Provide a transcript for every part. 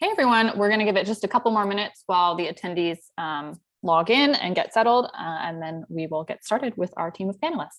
Hey everyone, we're going to give it just a couple more minutes while the attendees log in and get settled, and then we will get started with our team of panelists.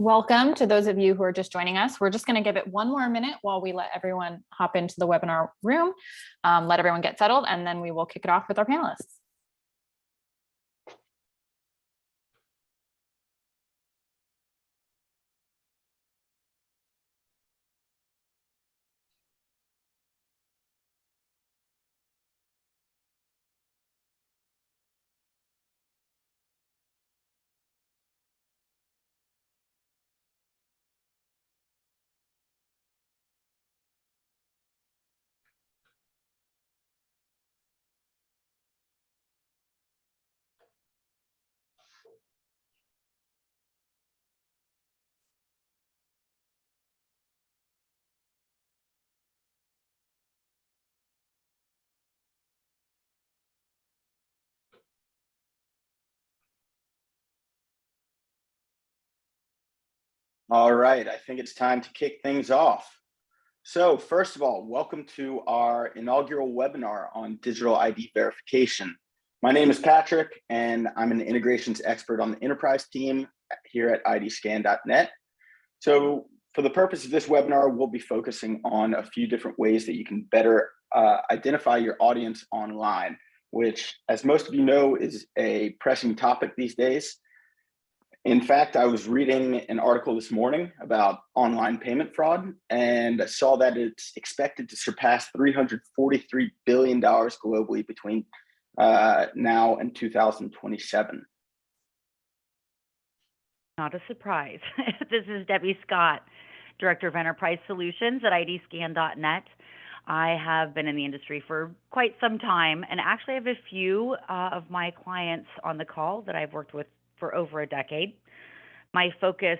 Welcome to those of you who are just joining us. We're just going to give it one more minute while we let everyone hop into the webinar room, let everyone get settled, and then we will kick it off with our panelists. All right, I think it's time to kick things off. So first of all, welcome to our inaugural webinar on digital ID verification. My name is Patrick, and I'm an integrations expert on the enterprise team here at IDScan.net. So for the purpose of this webinar, we'll be focusing on a few different ways that you can better identify your audience online, which, as most of you know, is a pressing topic these days. In fact, I was reading an article this morning about online payment fraud, and I saw that it's expected to surpass $343 billion globally between now and 2027. Not a surprise. This is Debbie Scott, Director of Enterprise Solutions at IDScan.net. I have been in the industry for quite some time, and actually I have a few of my clients on the call that I've worked with for over a decade. My focus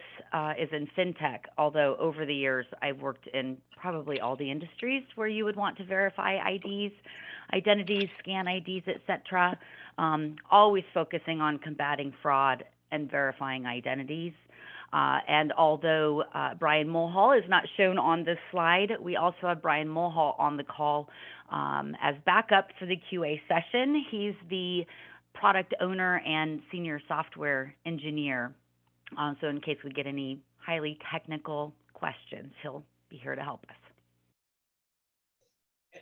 is in fintech, although over the years I've worked in probably all the industries where you would want to verify IDs, identities, scan IDs, etc. Always focusing on combating fraud and verifying identities. And although Brian Mulhall is not shown on this slide, we also have Brian Mulhall on the call as backup for the QA session. He's the product owner and senior software engineer. So in case we get any highly technical questions, he'll be here to help us.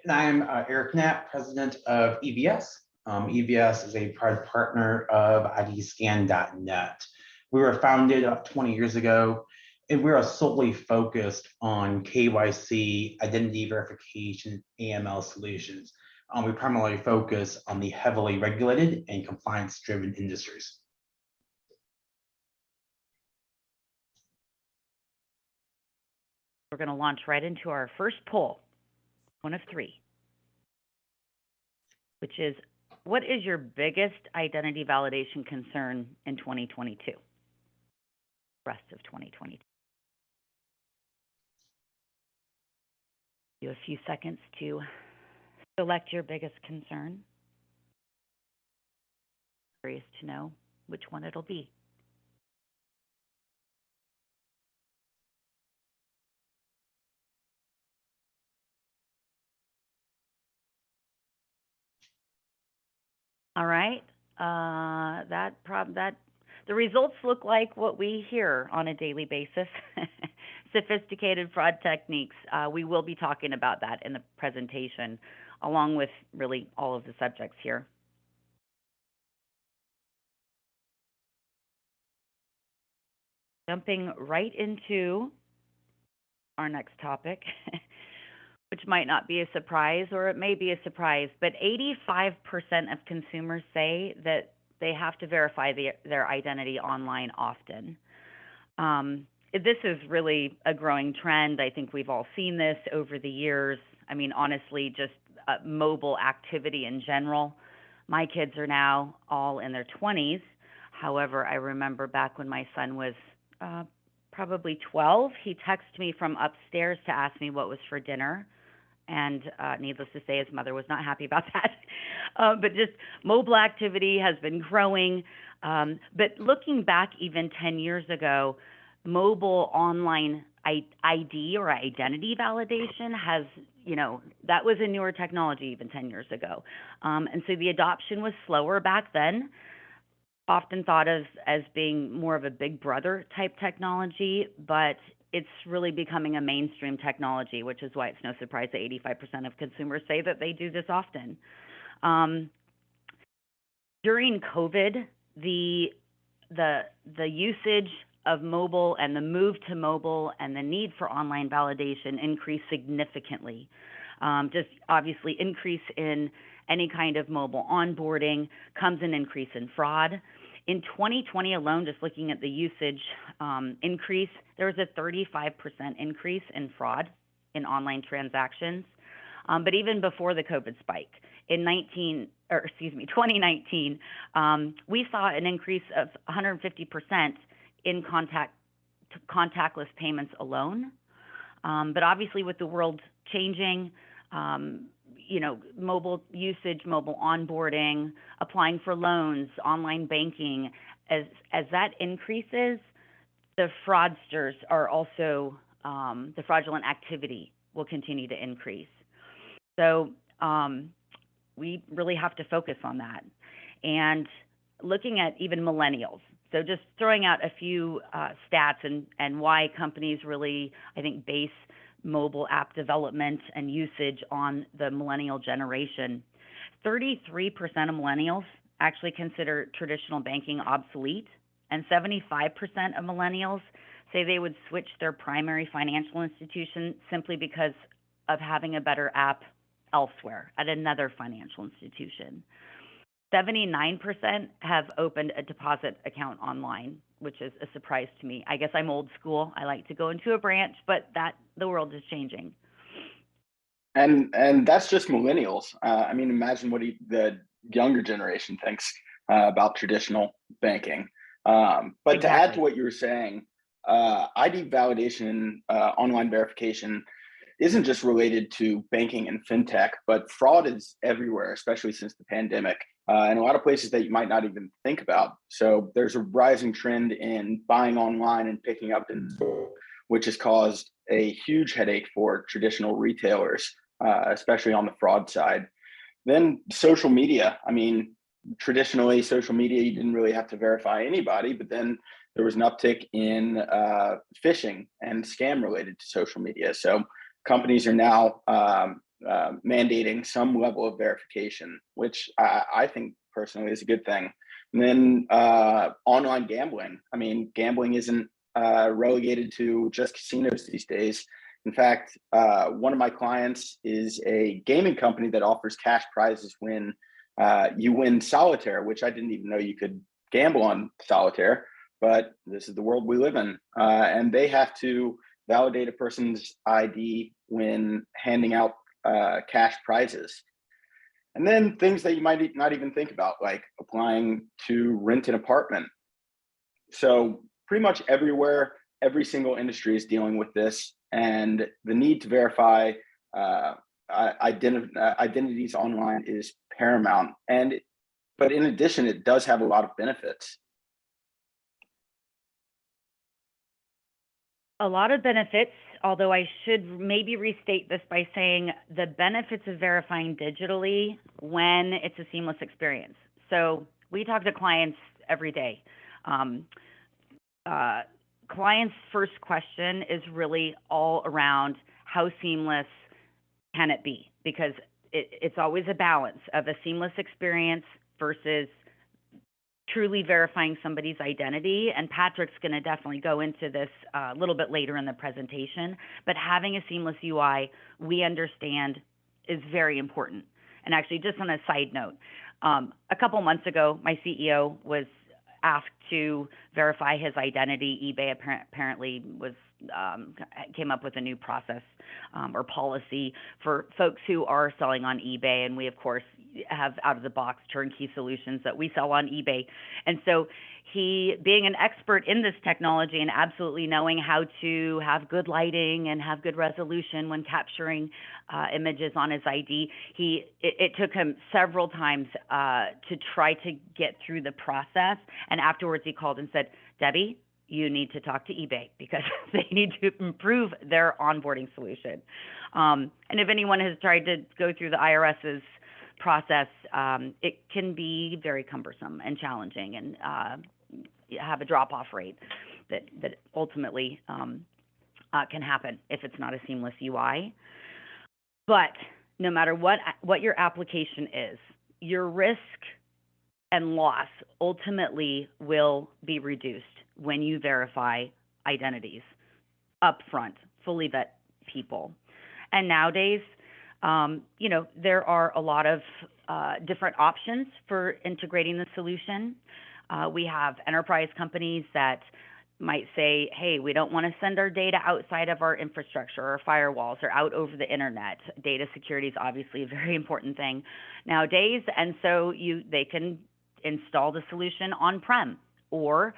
And I'm Eric Knapp, president of EVS. EVS is a proud partner of IDScan.net. We were founded about 20 years ago, and we are solely focused on KYC, identity verification, AML solutions. We primarily focus on the heavily regulated and compliance-driven industries. We're going to launch right into our first poll, one of three, which is, what is your biggest identity validation concern in 2022? Rest of 2022. You have a few seconds to select your biggest concern. Curious to know which one it'll be. All right, that the results look like what we hear on a daily basis. Sophisticated fraud techniques. We will be talking about that in the presentation, along with really all of the subjects here. Jumping right into our next topic, which might not be a surprise, or it may be a surprise, but 85% of consumers say that they have to verify their identity online often. This is really a growing trend. I think we've all seen this over the years. I mean, honestly, just mobile activity in general. My kids are now all in their 20s. However, I remember back when my son was probably 12, he texted me from upstairs to ask me what was for dinner. And needless to say, his mother was not happy about that. But just mobile activity has been growing. But looking back even 10 years ago, mobile online ID or identity validation has, that was a newer technology even 10 years ago. And so the adoption was slower back then, often thought of as being more of a big brother type technology, but it's really becoming a mainstream technology, which is why it's no surprise that 85% of consumers say that they do this often. During COVID, the usage of mobile and the move to mobile and the need for online validation increased significantly. Just obviously increase in any kind of mobile onboarding comes an increase in fraud. In 2020 alone, just looking at the usage increase, there was a 35% increase in fraud in online transactions. But even before the COVID spike, in 2019, we saw an increase of 150% in contactless payments alone. But obviously with the world changing, mobile usage, mobile onboarding, applying for loans, online banking, as that increases, the fraudsters are also, the fraudulent activity will continue to increase. So we really have to focus on that. And looking at even millennials, so just throwing out a few stats and why companies really, I think, base mobile app development and usage on the millennial generation. 33% of millennials actually consider traditional banking obsolete, and 75% of millennials say they would switch their primary financial institution simply because of having a better app elsewhere at another financial institution. 79% have opened a deposit account online, which is a surprise to me. I guess I'm old school. I like to go into a branch, but the world is changing. And that's just millennials. I mean, imagine what the younger generation thinks about traditional banking. But exactly. To add to what you were saying, ID validation, online verification isn't just related to banking and fintech, but fraud is everywhere, especially since the pandemic. In a lot of places that you might not even think about. So there's a rising trend in buying online and picking up in store, which has caused a huge headache for traditional retailers, especially on the fraud side. Then social media. I mean, traditionally, social media, you didn't really have to verify anybody, but then there was an uptick in phishing and scam related to social media. So companies are now mandating some level of verification, which I think personally is a good thing. And then online gambling. I mean, gambling isn't relegated to just casinos these days. In fact, one of my clients is a gaming company that offers cash prizes when you win solitaire, which I didn't even know you could gamble on solitaire, but this is the world we live in. And they have to validate a person's ID when handing out cash prizes. And then things that you might not even think about, like applying to rent an apartment. So pretty much everywhere, every single industry is dealing with this, and the need to verify identities online is paramount. But in addition, it does have a lot of benefits. A lot of benefits, although I should maybe restate this by saying the benefits of verifying digitally when it's a seamless experience. So We talk to clients every day. Clients' first question is really all around how seamless can it be? Because it's always a balance of a seamless experience versus truly verifying somebody's identity. And Patrick's going to definitely go into this a little bit later in the presentation. But having a seamless UI, we understand, is very important. And actually, just on a side note, a couple months ago, my CEO was asked to verify his identity. eBay apparently was came up with a new process or policy for folks who are selling on eBay, and we of course have out-of-the-box turnkey solutions that we sell on eBay. And so he, being an expert in this technology and absolutely knowing how to have good lighting and have good resolution when capturing images on his ID, it took him several times to try to get through the process. And afterwards he called and said, "Debbie, you need to talk to eBay because they need to improve their onboarding solution." And if anyone has tried to go through the IRS's process, it can be very cumbersome and challenging, and have a drop-off rate that ultimately can happen if it's not a seamless UI. But no matter what your application is, your risk and loss ultimately will be reduced when you verify identities upfront, fully vet people. And nowadays, there are a lot of different options for integrating the solution. We have enterprise companies that might say, hey, we don't want to send our data outside of our infrastructure or firewalls or out over the internet. Data security is obviously a very important thing nowadays. And so they can install the solution on-prem, or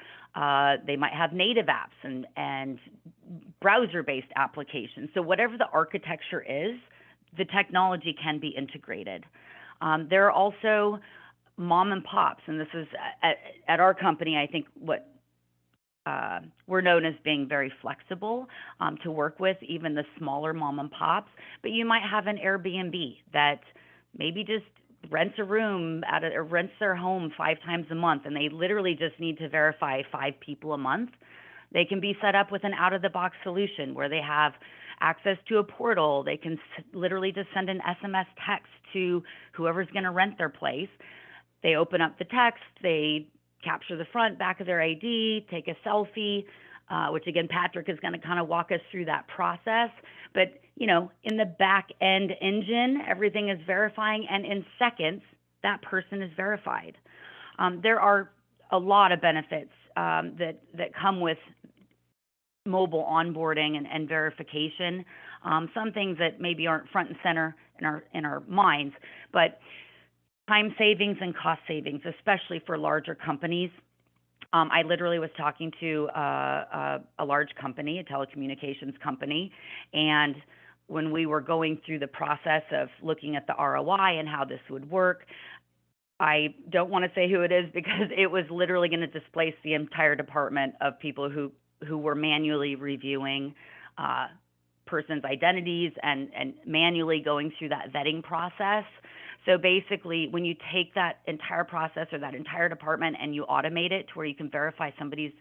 they might have native apps and browser-based applications. So whatever the architecture is, the technology can be integrated. There are also mom and pops, and this is at our company, I think what we're known as being very flexible to work with, even the smaller mom and pops. But you might have an Airbnb that maybe just rents a room or rents their home 5 times a month, and they literally just need to verify 5 people a month. They can be set up with an out-of-the-box solution where they have access to a portal. They can literally just send an SMS text to whoever's going to rent their place. They open up the text, they capture the front, back of their ID, take a selfie, which again, Patrick is going to kind of walk us through that process. But, in the back end engine, everything is verifying, and in seconds, that person is verified. There are a lot of benefits that come with mobile onboarding and verification. Some things that maybe aren't front and center in our minds, but time savings and cost savings, especially for larger companies. I literally was talking to a large company, a telecommunications company, and when we were going through the process of looking at the ROI and how this would work, I don't want to say who it is because it was literally going to displace the entire department of people who were manually reviewing persons' identities and manually going through that vetting process. So basically, when you take that entire process or that entire department and you automate it to where you can verify somebody's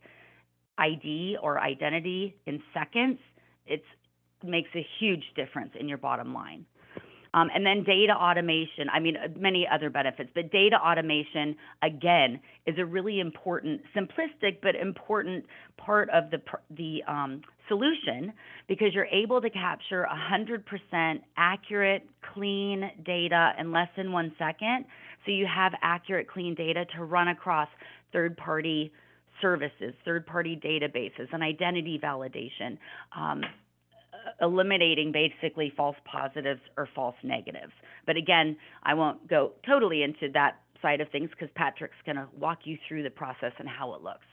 ID or identity in seconds, it makes a huge difference in your bottom line. And then data automation, many other benefits, but data automation, again, is a really important, simplistic, but important part of the solution, because you're able to capture 100% accurate, clean data in less than 1 second. So you have accurate, clean data to run across third-party services, third-party databases, and identity validation, eliminating basically false positives or false negatives. But again, I won't go totally into that side of things because Patrick's going to walk you through the process and how it looks.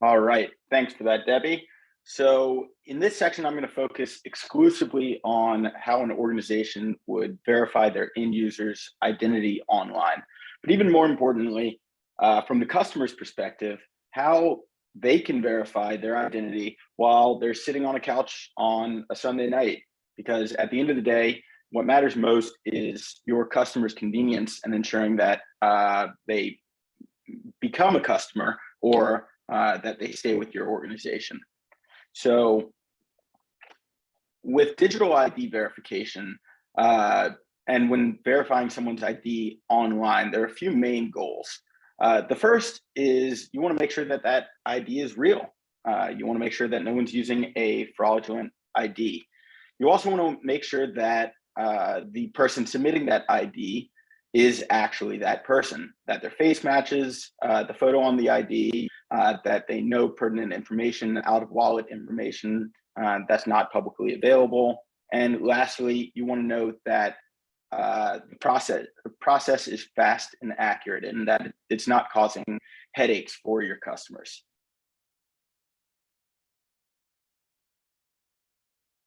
All right, thanks for that, Debbie. So in this section, I'm going to focus exclusively on how an organization would verify their end user's identity online. But even more importantly, from the customer's perspective, how they can verify their identity while they're sitting on a couch on a Sunday night because at the end of the day, what matters most is your customer's convenience and ensuring that they become a customer or that they stay with your organization. So with digital ID verification, and when verifying someone's ID online, there are a few main goals. The first is you want to make sure that that ID is real. You want to make sure that no one's using a fraudulent ID. You also want to make sure that the person submitting that ID is actually that person, that their face matches the photo on the ID, that they know pertinent information, out of wallet information that's not publicly available. And lastly, you want to know that the process is fast and accurate and that it's not causing headaches for your customers.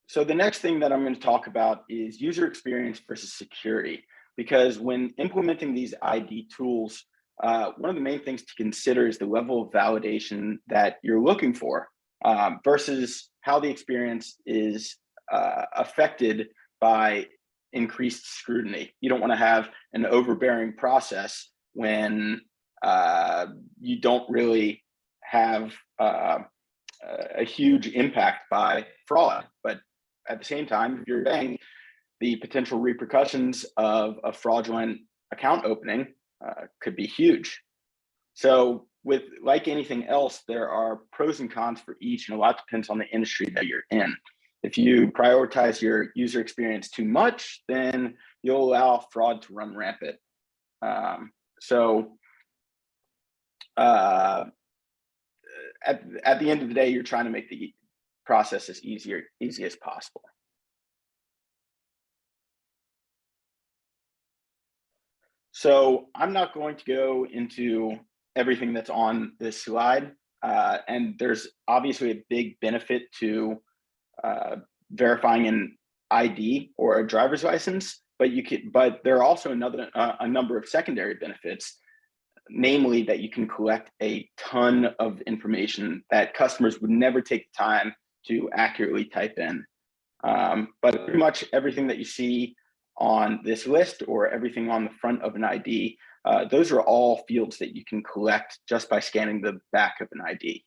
So the next thing that I'm going to talk about is user experience versus security, because when implementing these ID tools, one of the main things to consider is the level of validation that you're looking for versus how the experience is affected by increased scrutiny. You don't want to have an overbearing process when you don't really have a huge impact by fraud. But at the same time, if you're paying, the potential repercussions of a fraudulent account opening could be huge. So with like anything else, there are pros and cons for each, and a lot depends on the industry that you're in. If you prioritize your user experience too much, then you'll allow fraud to run rampant. At the end of the day, you're trying to make the process as easy as possible. So I'm not going to go into everything that's on this slide, and there's obviously a big benefit to verifying an ID or a driver's license, but there are also a number of secondary benefits, namely that you can collect a ton of information that customers would never take the time to accurately type in. But pretty much everything that you see on this list or everything on the front of an ID, those are all fields that you can collect just by scanning the back of an ID.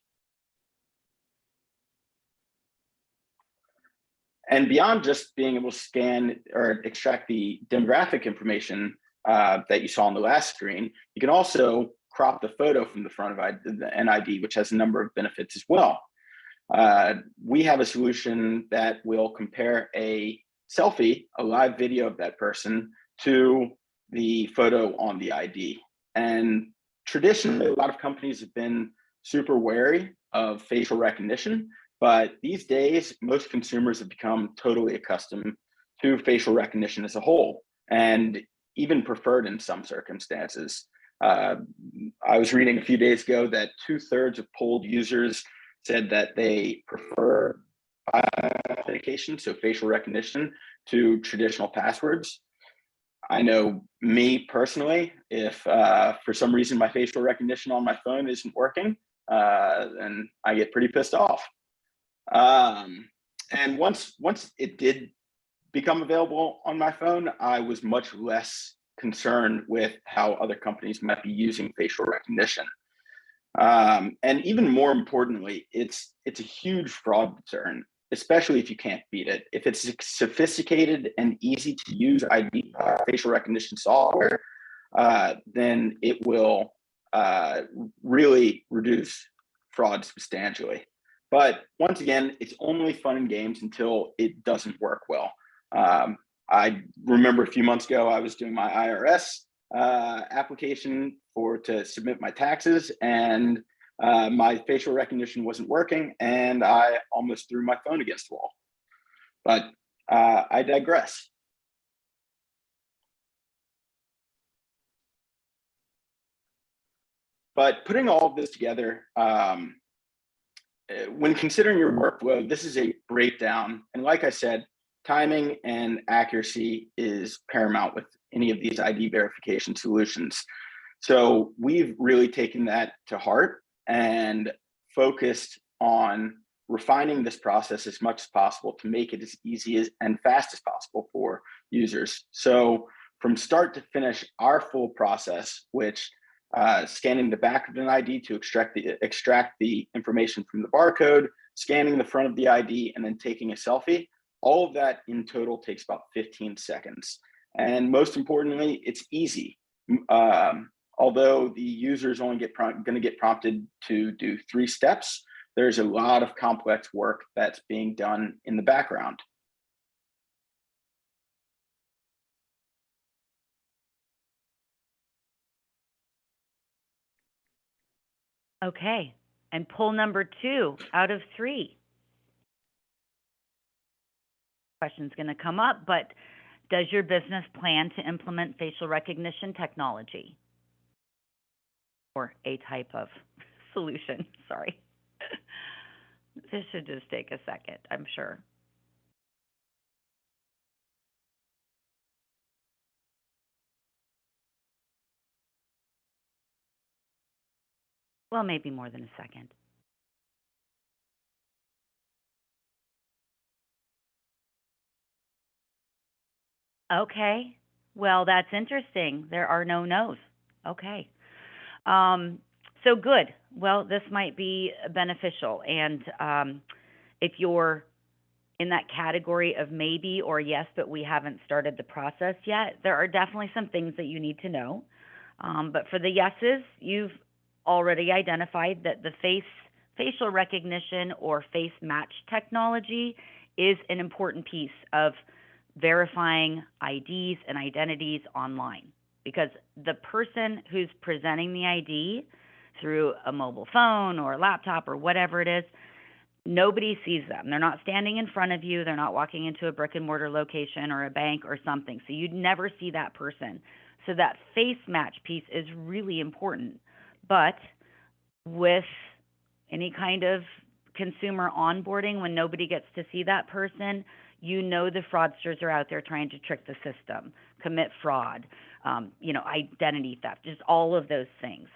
And beyond just being able to scan or extract the demographic information that you saw on the last screen, you can also crop the photo from the front of an ID, which has a number of benefits as well. We have a solution that will compare a selfie, a live video of that person, to the photo on the ID. And traditionally, a lot of companies have been super wary of facial recognition, but these days, most consumers have become totally accustomed to facial recognition as a whole, and even preferred in some circumstances. I was reading a few days ago that 2/3 of polled users said that they prefer authentication, so facial recognition, to traditional passwords. I know me personally, if for some reason my facial recognition on my phone isn't working, then I get pretty pissed off. And once it did become available on my phone, I was much less concerned with how other companies might be using facial recognition. And even more importantly, it's a huge fraud concern, especially if you can't beat it. If it's sophisticated and easy to use ID facial recognition software, then it will really reduce fraud substantially. But once again, it's only fun and games until it doesn't work well. I remember a few months ago, I was doing my IRS application to submit my taxes, and my facial recognition wasn't working, and I almost threw my phone against the wall. But I digress. But putting all of this together, when considering your workflow, this is a breakdown. And like I said, timing and accuracy is paramount with any of these ID verification solutions. So we've really taken that to heart and focused on refining this process as much as possible to make it as easy and fast as possible for users. So from start to finish, our full process, which scanning the back of an ID to extract the information from the barcode, scanning the front of the ID, and then taking a selfie, all of that in total takes about 15 seconds. And most importantly, it's easy. Although the user is only going to get prompted to do 3 steps, there's a lot of complex work that's being done in the background. Okay, and poll number 2 out of 3. Question's going to come up, but does your business plan to implement facial recognition technology? Or a type of solution, sorry. This should just take a second, I'm sure. Well, maybe more than a second. Okay, well, that's interesting. There are no no's. Okay. So good. Well, this might be beneficial. And if you're in that category of maybe or yes, but we haven't started the process yet, there are definitely some things that you need to know. But for the yeses, you've already identified that the facial recognition or face match technology is an important piece of verifying IDs and identities online, because the person who's presenting the ID through a mobile phone or a laptop or whatever it is, nobody sees them. They're not standing in front of you. They're not walking into a brick and mortar location or a bank or something. So you'd never see that person. So that face match piece is really important. But with any kind of consumer onboarding, when nobody gets to see that person, you know the fraudsters are out there trying to trick the system, commit fraud, identity theft, just all of those things.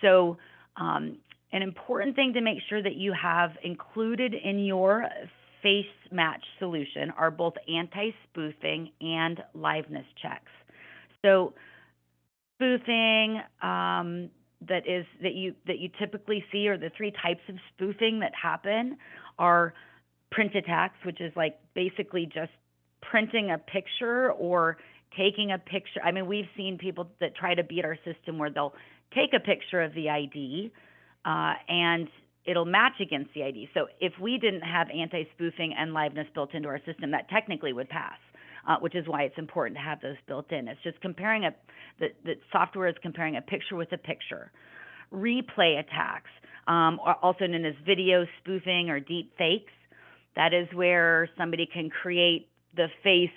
So an important thing to make sure that you have included in your face match solution are both anti-spoofing and liveness checks. So spoofing that you typically see, or the 3 types of spoofing that happen, are print attacks, which is like basically just printing a picture or taking a picture. I mean, we've seen people that try to beat our system where they'll take a picture of the ID and it'll match against the ID. So if we didn't have anti-spoofing and liveness built into our system, that technically would pass, which is why it's important to have those built in. It's just comparing the software is comparing a picture with a picture. Replay attacks, also known as video spoofing or deep fakes. That is where somebody can create the face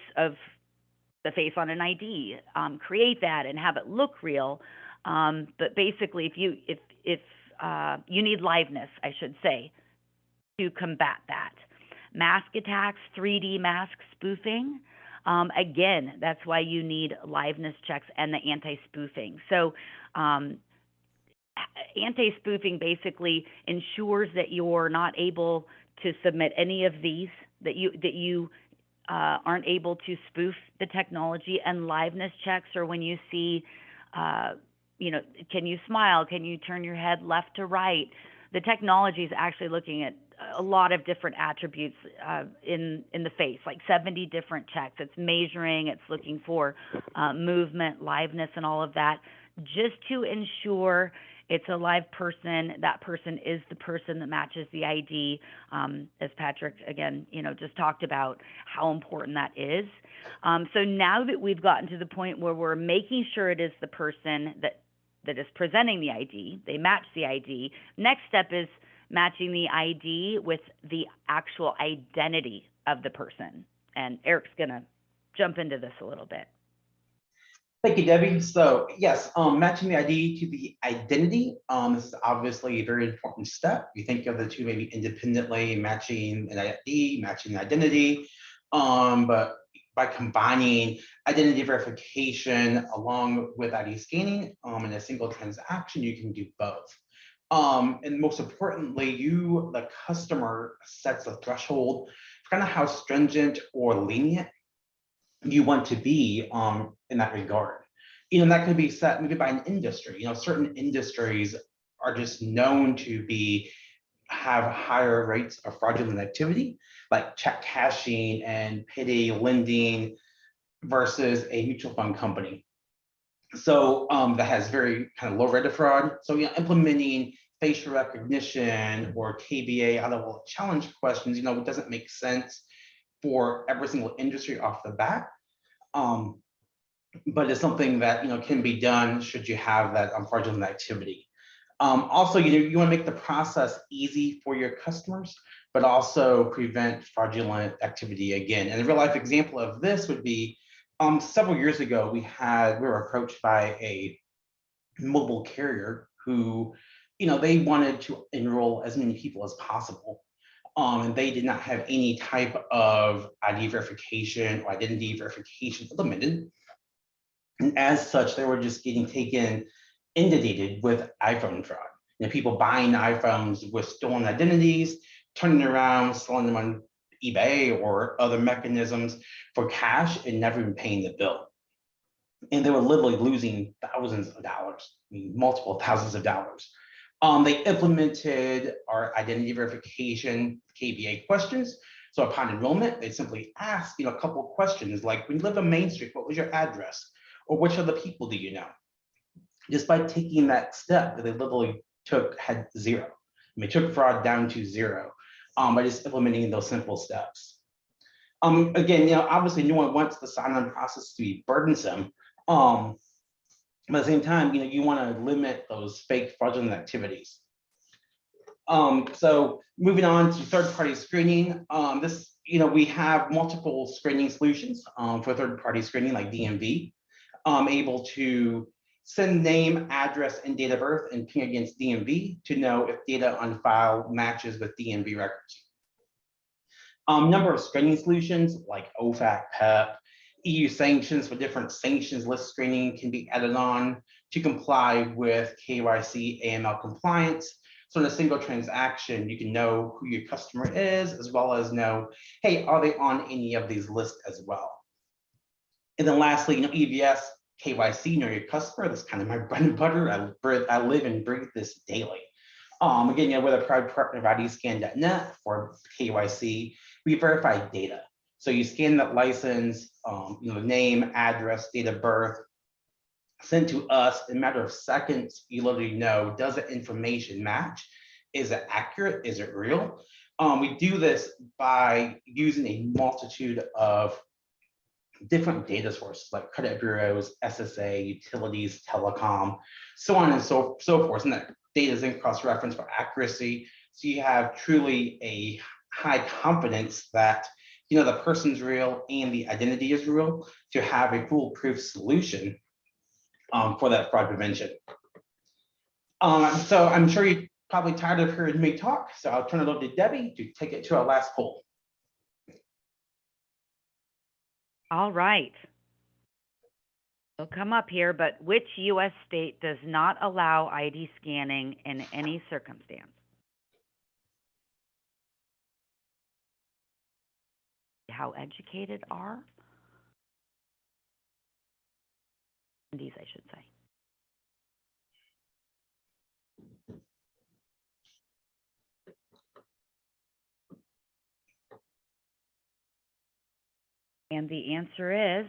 on an ID, create that and have it look real. But basically, if you need liveness, I should say, to combat that. Mask attacks, 3D mask spoofing. Again, that's why you need liveness checks and the anti-spoofing. So anti-spoofing basically ensures that you're not able to submit any of these, that you aren't able to spoof the technology. And liveness checks are when you see, can you smile? Can you turn your head left to right? The technology is actually looking at a lot of different attributes in the face, like 70 different checks. It's measuring, it's looking for movement, liveness, and all of that, just to ensure it's a live person. That person is the person that matches the ID, as Patrick, again, just talked about how important that is. So now that we've gotten to the point where we're making sure it is the person that is presenting the ID, they match the ID, next step is matching the ID with the actual identity of the person. And Eric's going to jump into this a little bit. Thank you, Debbie. So yes, matching the ID to the identity. This is obviously a very important step. You think of the two maybe independently, matching an ID, matching the identity. But by combining identity verification along with ID scanning in a single transaction, you can do both. And most importantly, you, the customer, sets the threshold for kind of how stringent or lenient you want to be in that regard. That could be set maybe by an industry. Certain industries are just known to have higher rates of fraudulent activity, like check cashing and payday lending versus a mutual fund company. So that has very kind of low rate of fraud. So implementing facial recognition or KBA out of challenge questions, it doesn't make sense for every single industry off the bat. But it's something that can be done should you have that fraudulent activity. Also, you want to make the process easy for your customers, but also prevent fraudulent activity again. And a real life example of this would be several years ago, we were approached by a mobile carrier who, they wanted to enroll as many people as possible. And they did not have any type of ID verification or identity verification implemented. And as such, they were just getting inundated with iPhone fraud. People buying iPhones with stolen identities, turning around, selling them on eBay or other mechanisms for cash and never even paying the bill. And they were literally losing thousands of dollars, multiple thousands of dollars. They implemented our identity verification KBA questions. So upon enrollment, they simply ask, a couple of questions like, when you lived on Main Street, what was your address? Or which other people do you know? Just by taking that step, they literally had zero. They took fraud down to zero by just implementing those simple steps. Again, obviously no one wants the sign-on process to be burdensome. But at the same time, you want to limit those fake fraudulent activities. So moving on to third-party screening, we have multiple screening solutions for third-party screening like DMV, able to send name, address, and date of birth and ping against DMV to know if data on file matches with DMV records. Number of screening solutions like OFAC, PEP, EU sanctions for different sanctions list screening can be added on to comply with KYC AML compliance. So in a single transaction, you can know who your customer is, as well as know, hey, are they on any of these lists as well? And then lastly, EVS, KYC, know your customer. That's kind of my bread and butter. I live and breathe this daily. Again, we're a proud partner of IDScan.net for KYC. We verify data. So you scan that license, name, address, date of birth, sent to us in a matter of seconds. You literally know, does the information match? Is it accurate? Is it real? We do this by using a multitude of different data sources like credit bureaus, SSA, utilities, telecom, so on and so forth. And that data is then cross-referenced for accuracy. So you have truly a high confidence that the person's real and the identity is real to have a foolproof solution for that fraud prevention. So I'm sure you're probably tired of hearing me talk, so I'll turn it over to Debbie to take it to our last poll. All right. It'll come up here, but which U.S. state does not allow ID scanning in any circumstance? How educated are? These, I should say. And the answer is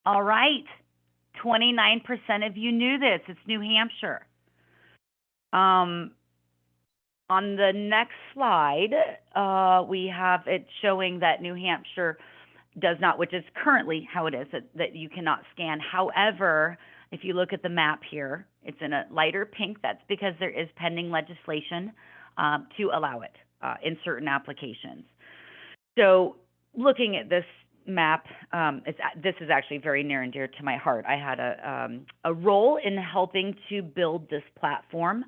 all right. 29% of you knew this. It's New Hampshire. On the next slide, we have it showing that New Hampshire does not, which is currently how it is, that you cannot scan. However, if you look at the map here, it's in a lighter pink. That's because there is pending legislation to allow it in certain applications. So looking at this map, this is actually very near and dear to my heart. I had a role in helping to build this platform,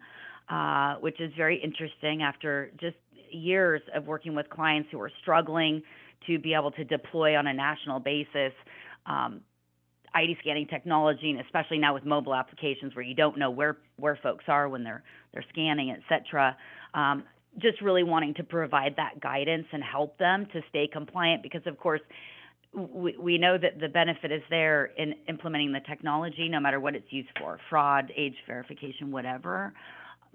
which is very interesting after just years of working with clients who are struggling to be able to deploy on a national basis. ID scanning technology, and especially now with mobile applications where you don't know where folks are when they're scanning, et cetera. Just really wanting to provide that guidance and help them to stay compliant, because of course we know that the benefit is there in implementing the technology, no matter what it's used for, fraud, age verification, whatever.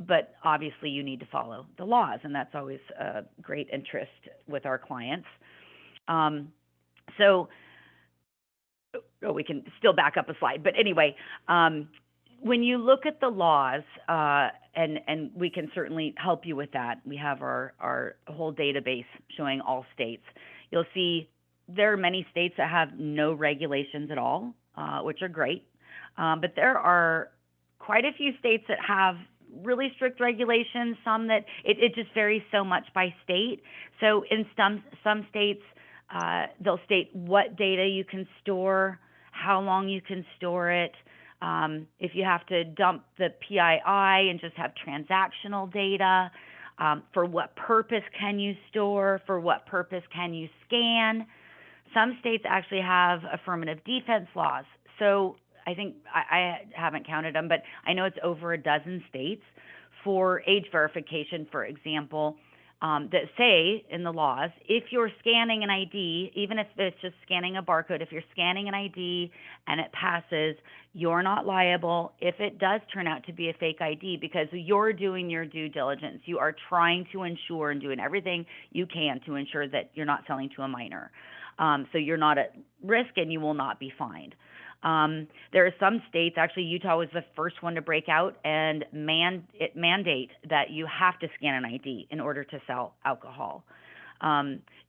But obviously you need to follow the laws, and that's always a great interest with our clients. So we can still back up a slide, but anyway, when you look at the laws, and we can certainly help you with that. We have our whole database showing all states. You'll see there are many states that have no regulations at all, which are great. But there are quite a few states that have really strict regulations, some that it just varies so much by state. So in some states, they'll state what data you can store, how long you can store it, if you have to dump the PII and just have transactional data, for what purpose can you store, for what purpose can you scan. Some states actually have affirmative defense laws. So I think, I haven't counted them, but I know it's over a dozen states for age verification, for example, that say in the laws, if you're scanning an ID, even if it's just scanning a barcode, if you're scanning an ID and it passes, you're not liable if it does turn out to be a fake ID, because you're doing your due diligence. You are trying to ensure and doing everything you can to ensure that you're not selling to a minor. So you're not at risk and you will not be fined. There are some states, actually Utah was the first one to break out and mandate that you have to scan an ID in order to sell alcohol.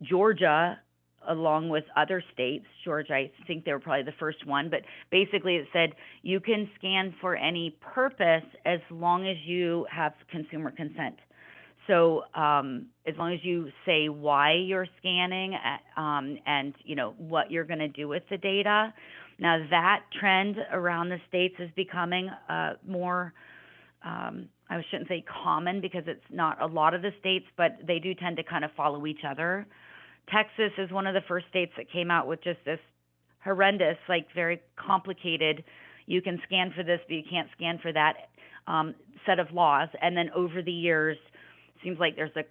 Georgia, along with other states, Georgia, I think they were probably the first one, but basically it said you can scan for any purpose as long as you have consumer consent. So as long as you say why you're scanning and you know what you're going to do with the data. Now that trend around the states is becoming more, I shouldn't say common because it's not a lot of the states, but they do tend to kind of follow each other. Texas is one of the first states that came out with just this horrendous, like very complicated, you can scan for this, but you can't scan for that set of laws. And then over the years, seems like there's a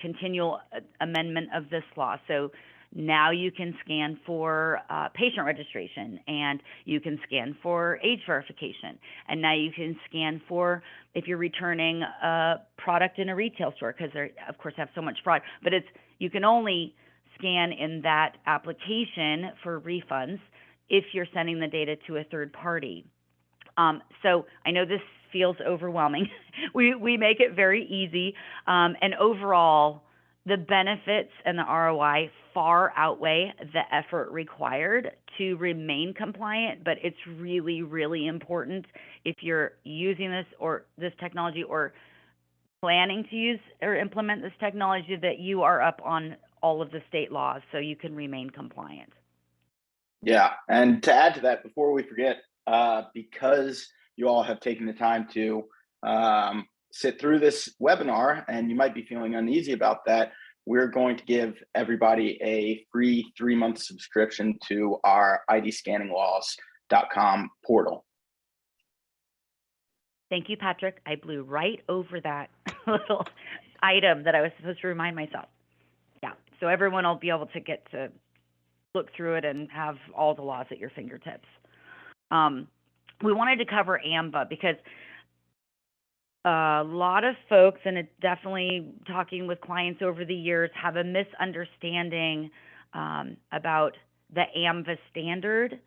continual amendment of this law. So now you can scan for patient registration, and you can scan for age verification, and now you can scan for if you're returning a product in a retail store, because they of course have so much fraud. But you can only scan in that application for refunds if you're sending the data to a third party. So I know this feels overwhelming. we make it very easy, and overall, the benefits and the ROI far outweigh the effort required to remain compliant, but it's really, really important if you're using this technology or planning to use or implement this technology that you are up on all of the state laws so you can remain compliant. Yeah, and to add to that, before we forget, because you all have taken the time to sit through this webinar, and you might be feeling uneasy about that, we're going to give everybody a free 3-month subscription to our IDScanninglaws.com portal. Thank you, Patrick. I blew right over that little item that I was supposed to remind myself. Yeah, so everyone will be able to get to look through it and have all the laws at your fingertips. We wanted to cover AMVA because a lot of folks, and it's definitely talking with clients over the years, have a misunderstanding about the AMVA standard.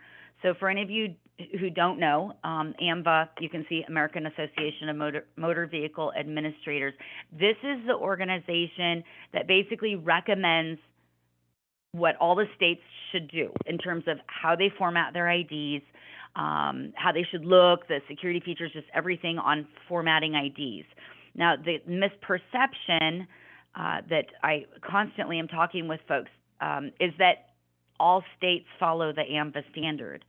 So for any of you who don't know, AMVA, you can see American Association of Motor Vehicle Administrators. This is the organization that basically recommends what all the states should do in terms of how they format their IDs, how they should look, the security features, just everything on formatting IDs. Now, the misperception that I constantly am talking with folks is that all states follow the AMVA standard.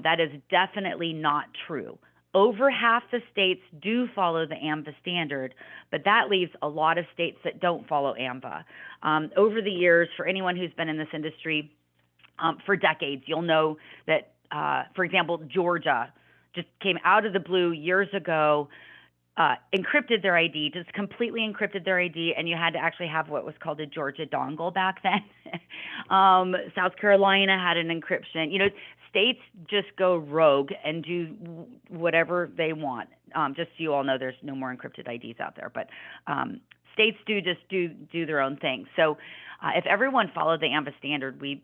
That is definitely not true. Over half the states do follow the AMVA standard, but that leaves a lot of states that don't follow AMVA. Over the years, for anyone who's been in this industry for decades, you'll know that for example, Georgia just came out of the blue years ago, encrypted their ID, just completely encrypted their ID, and you had to actually have what was called a Georgia dongle back then. South Carolina had an encryption. You know, states just go rogue and do whatever they want. Just so you all know, there's no more encrypted IDs out there, but states do their own thing. So if everyone followed the AMBA standard, we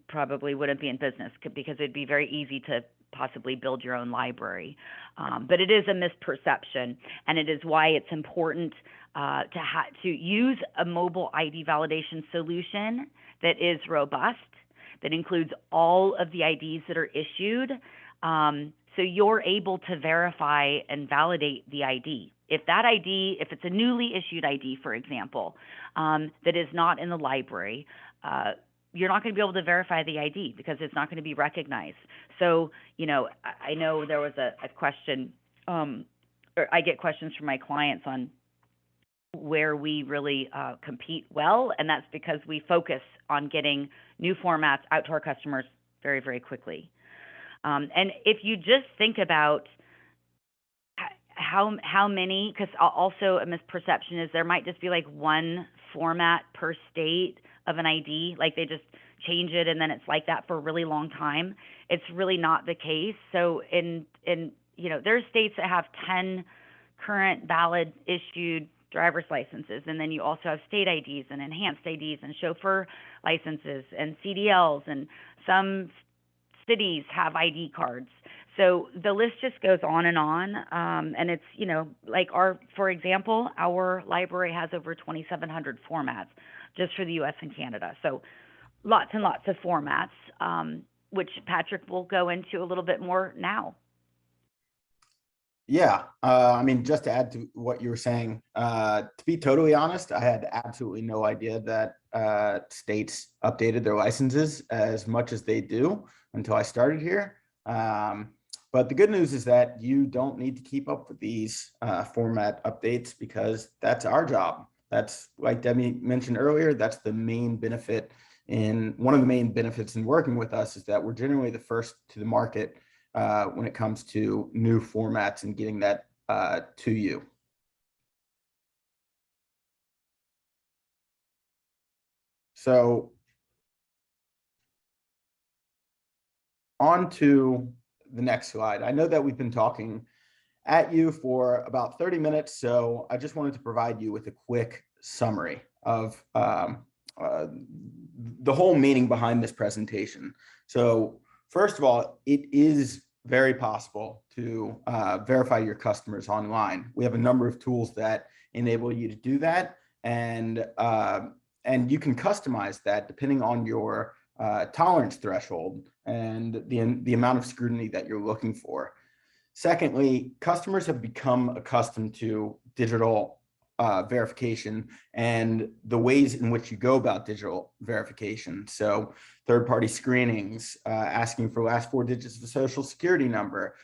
probably wouldn't be in business because it'd be very easy to possibly build your own library. But it is a misperception, and it is why it's important to use a mobile ID validation solution that is robust, that includes all of the IDs that are issued, so you're able to verify and validate the ID. If that ID, if it's a newly issued ID, for example, that is not in the library, you're not going to be able to verify the ID because it's not going to be recognized. So, you know, I know there was a question, or I get questions from my clients on where we really compete well, and that's because we focus on getting new formats out to our customers very, very quickly. And if you just think about how many, because also a misperception is there might just be like one format per state of an ID, like they just change it and then it's like that for a really long time. It's really not the case. So in you know, there's states that have 10 current valid issued driver's licenses, and then you also have state IDs and enhanced IDs and chauffeur licenses and CDLs, and some cities have ID cards. So the list just goes on, and it's, you know, like for example, our library has over 2,700 formats just for the U.S. and Canada. So lots and lots of formats, which Patrick will go into a little bit more now. Yeah, I mean, just to add to what you were saying, to be totally honest, I had absolutely no idea that states updated their licenses as much as they do until I started here. But the good news is that you don't need to keep up with these format updates because that's our job. That's, like Debbie mentioned earlier, that's the main benefit one of the main benefits in working with us is that we're generally the first to the market when it comes to new formats and getting that to you. So on to the next slide. I know that we've been talking at you for about 30 minutes, so I just wanted to provide you with a quick summary of the whole meaning behind this presentation. So first of all, it is very possible to verify your customers online. We have a number of tools that enable you to do that, and you can customize that depending on your tolerance threshold and the amount of scrutiny that you're looking for. Secondly, customers have become accustomed to digital verification and the ways in which you go about digital verification. So third-party screenings, asking for last 4 digits of the social security number,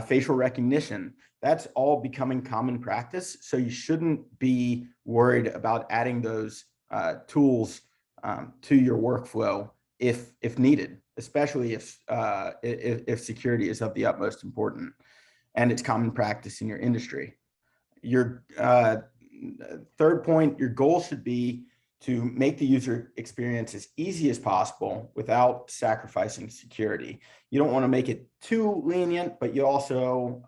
facial recognition, that's all becoming common practice. So you shouldn't be worried about adding those tools to your workflow if needed, especially if security is of the utmost importance and it's common practice in your industry. Your third point, your goal should be to make the user experience as easy as possible without sacrificing security. You don't want to make it too lenient, but you also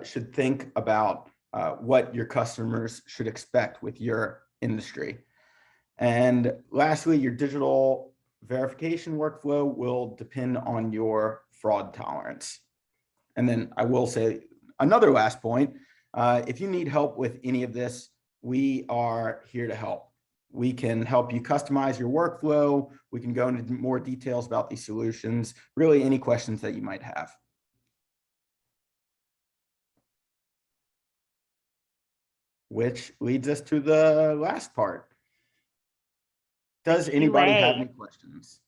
should think about what your customers should expect with your industry. And lastly, your digital verification workflow will depend on your fraud tolerance. And then I will say another last point, if you need help with any of this, we are here to help. We can help you customize your workflow. We can go into more details about these solutions, really any questions that you might have. Which leads us to the last part. Does anybody have any questions?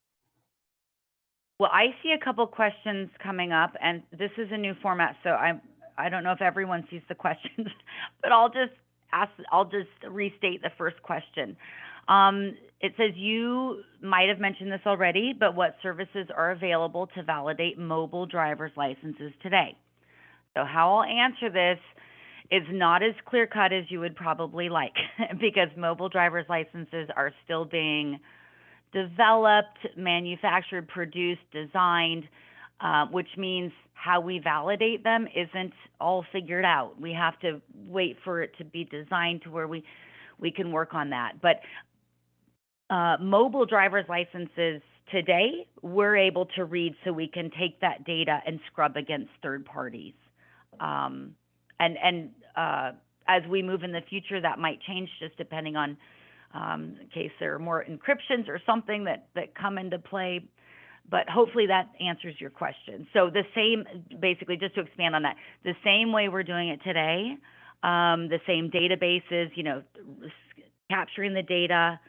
Well, I see a couple questions coming up, and this is a new format, so I don't know if everyone sees the questions, but I'll just restate the first question. It says you might have mentioned this already, but what services are available to validate mobile driver's licenses today? So how I'll answer this is not as clear cut as you would probably like, because mobile driver's licenses are still being developed, manufactured, produced, designed, which means how we validate them isn't all figured out. We have to wait for it to be designed to where we can work on that. But mobile driver's licenses today, we're able to read, so we can take that data and scrub against third parties. As we move in the future, that might change just depending on in case there are more encryptions or something that come into play. But hopefully that answers your question. So the same, basically, just to expand on that, the same way we're doing it today, the same databases, capturing the data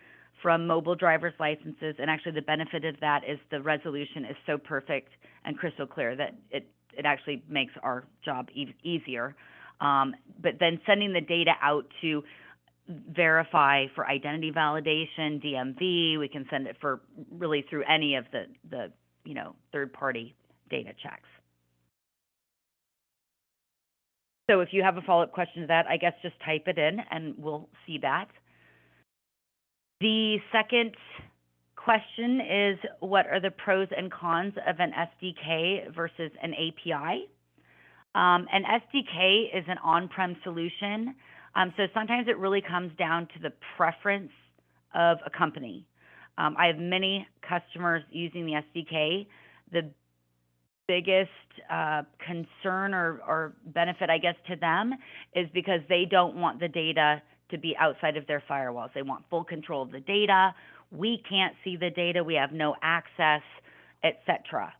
from mobile driver's licenses. And actually the benefit of that is the resolution is so perfect and crystal clear that it actually makes our job easier. But then sending the data out to verify for identity validation, DMV, we can send it for really through any of the third-party data checks. So if you have a follow-up question to that, I guess just type it in and we'll see that. The second question is, what are the pros and cons of an SDK versus an API? An SDK is an on-prem solution. So sometimes it really comes down to the preference of a company. I have many customers using the SDK. The biggest concern or benefit, I guess, to them is because they don't want the data to be outside of their firewalls. They want full control of the data. We can't see the data. We have no access, etc.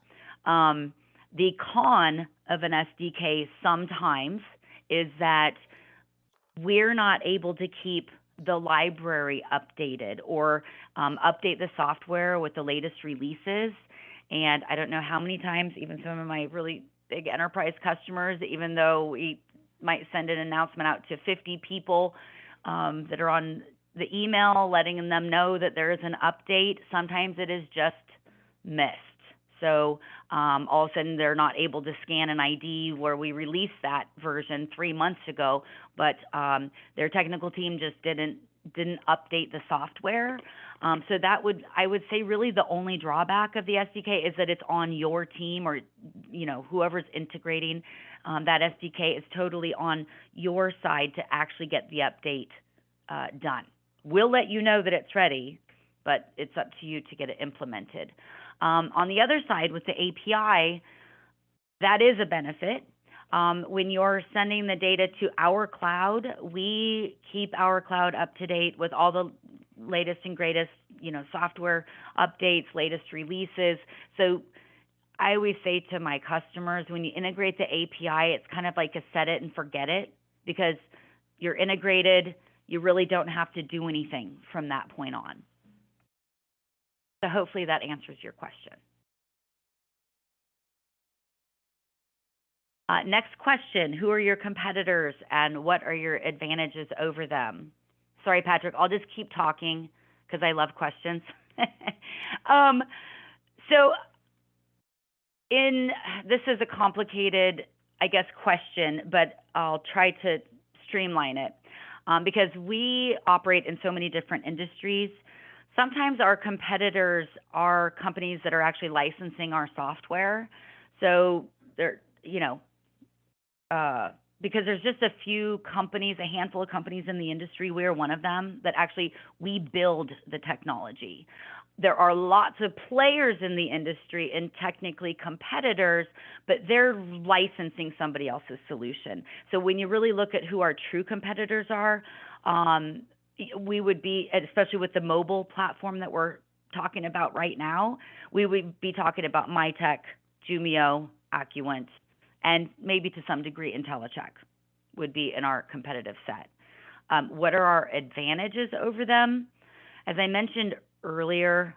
The con of an SDK sometimes is that we're not able to keep the library updated or update the software with the latest releases. And I don't know how many times, even some of my really big enterprise customers, even though we might send an announcement out to 50 people that are on the email, letting them know that there is an update, sometimes it is just missed. So all of a sudden they're not able to scan an ID where we released that version 3 months ago, but their technical team just didn't update the software. So that I would say really the only drawback of the SDK is that it's on your team, or whoever's integrating that SDK is totally on your side to actually get the update done. We'll let you know that it's ready, but it's up to you to get it implemented. On the other side, with the API, that is a benefit. When you're sending the data to our cloud, we keep our cloud up to date with all the latest and greatest, software updates, latest releases. So I always say to my customers, when you integrate the API, it's kind of like a set it and forget it, because you're integrated, you really don't have to do anything from that point on. So hopefully that answers your question. Next question, who are your competitors and what are your advantages over them? Sorry, Patrick, I'll just keep talking because I love questions. This is a complicated, I guess, question, but I'll try to streamline it because we operate in so many different industries. Sometimes our competitors are companies that are actually licensing our software. So they're, because there's just a few companies, a handful of companies in the industry, we're one of them, that actually we build the technology. There are lots of players in the industry and technically competitors, but they're licensing somebody else's solution. So when you really look at who our true competitors are, we would be, especially with the mobile platform that we're talking about right now, we would be talking about Mitek, Jumio, Accurint, and maybe to some degree IntelliCheck would be in our competitive set. What are our advantages over them? As I mentioned earlier,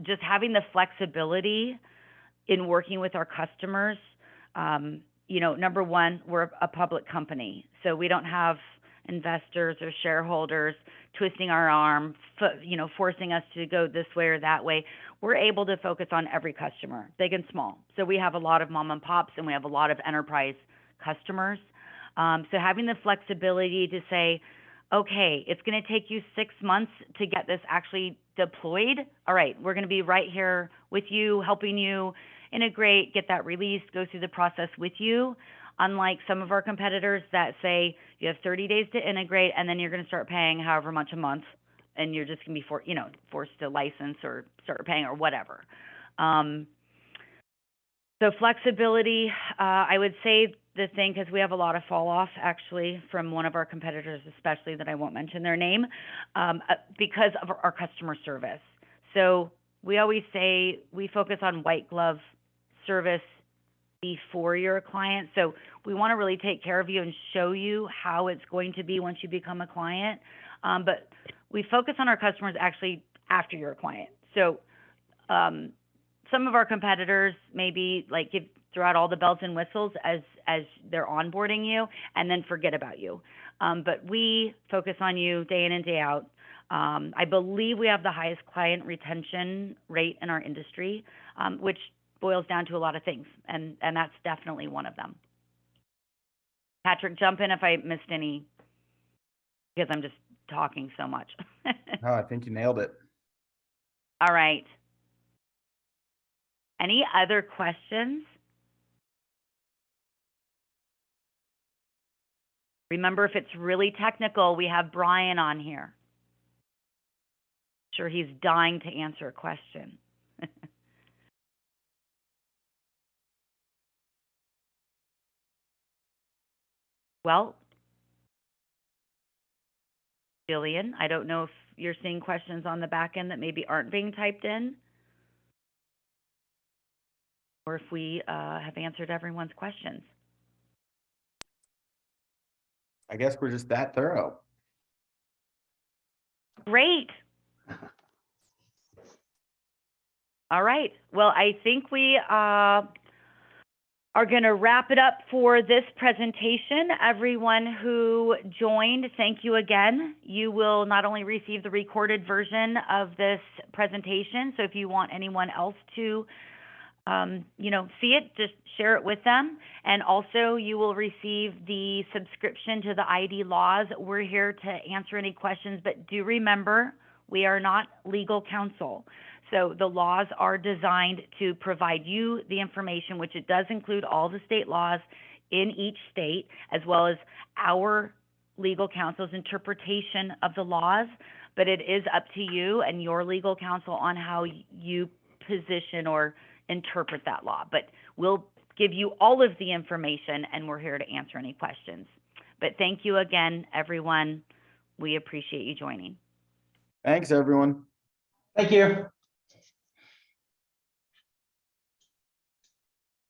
just having the flexibility in working with our customers. Number one, we're a public company, so we don't have investors or shareholders twisting our arm, forcing us to go this way or that way. We're able to focus on every customer, big and small. So we have a lot of mom and pops and we have a lot of enterprise customers. So having the flexibility to say, okay, it's going to take you 6 months to get this actually deployed. All right, we're going to be right here with you, helping you integrate, get that released, go through the process with you. Unlike some of our competitors that say you have 30 days to integrate and then you're going to start paying however much a month and you're just going to be forced to license or start paying or whatever. So flexibility, I would say the thing, because we have a lot of fall off actually from one of our competitors, especially that I won't mention their name, because of our customer service. So we always say we focus on white glove service before you're a client. So we want to really take care of you and show you how it's going to be once you become a client. But we focus on our customers actually after you're a client. So some of our competitors maybe like throw out all the bells and whistles as they're onboarding you and then forget about you. But we focus on you day in and day out. I believe we have the highest client retention rate in our industry, which boils down to a lot of things, and that's definitely one of them. Patrick, jump in if I missed any, because I'm just talking so much. No, I think you nailed it. All right. Any other questions? Remember, if it's really technical, we have Brian on here. Sure, he's dying to answer a question. Well, Jillian, I don't know if you're seeing questions on the back end that maybe aren't being typed in, or if we have answered everyone's questions. I guess we're just that thorough. Great. All right. Well, I think we are going to wrap it up for this presentation. Everyone who joined, thank you again. You will not only receive the recorded version of this presentation, so if you want anyone else to see it, just share it with them. And also you will receive the subscription to the ID laws. We're here to answer any questions, but do remember, we are not legal counsel. So the laws are designed to provide you the information, which it does include all the state laws in each state, as well as our legal counsel's interpretation of the laws. But it is up to you and your legal counsel on how you position or interpret that law. But we'll give you all of the information and we're here to answer any questions. But thank you again, everyone. We appreciate you joining. Thanks, everyone. Thank you.